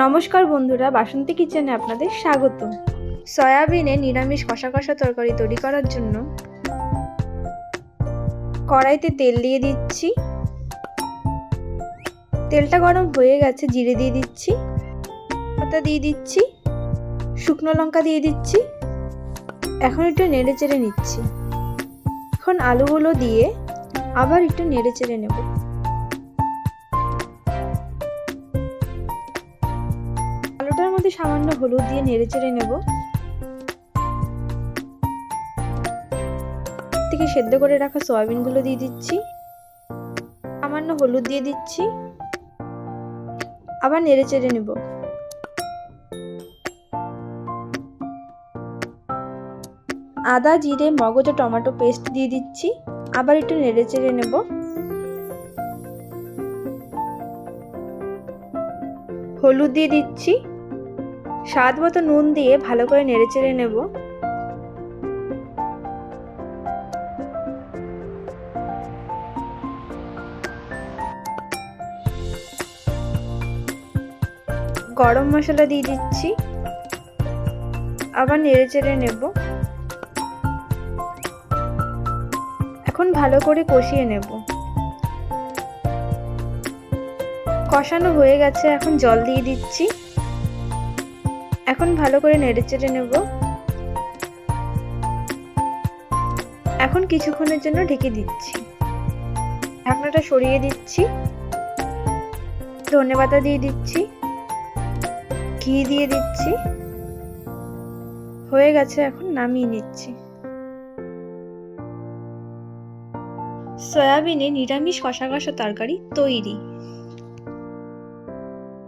নমস্কার বন্ধুরা, বাসন্তী কিচেনে আপনাদের স্বাগত। সয়াবিনে নিরামিষ কষা কষা তরকারি তৈরি করার জন্য কড়াইতে তেল দিয়ে দিচ্ছি। তেলটা গরম হয়ে গেছে, জিরে দিয়ে দিচ্ছি, পাতা দিয়ে দিচ্ছি, শুকনো লঙ্কা দিয়ে দিচ্ছি। এখন একটু নেড়ে চেড়ে নিচ্ছি। এখন আলুগুলো দিয়ে আবার একটু নেড়ে চেড়ে নেব। আলুটার মধ্যে সামান্য হলুদ দিয়ে নেড়ে চেড়ে নেব। থেকে সেদ্ধ করে রাখা সয়াবিনগুলো দিয়ে দিচ্ছি, সামান্য হলুদ দিয়ে দিচ্ছি, আবার নেড়ে চেড়ে নেব। আদা, জিরে, মগজ ও টমেটো পেস্ট দিয়ে দিচ্ছি, আবার একটু নেড়ে চেড়ে নেব। হলুদ দিয়ে দিচ্ছি, স্বাদ মতো নুন দিয়ে ভালো করে নেড়ে চেড়ে নেব। গরম মশলা দিয়ে দিচ্ছি, আবার নেড়ে চেড়ে নেব। এখন ভালো করে কষিয়ে নেব। কষানো হয়ে গেছে, এখন জল দিয়ে দিচ্ছি। এখন ভালো করে নেড়ে চেড়ে নেব। এখন কিছুক্ষণের জন্য ঢেকে দিচ্ছি। ঢাকনাটা সরিয়ে দিচ্ছি। ধনেপাতা দিয়ে দিচ্ছি, ঘি দিয়ে দিচ্ছি। হয়ে গেছে, এখন নামিয়ে নিচ্ছি। সয়াবিনে নিরামিষ কষা কষা তরকারি তৈরি।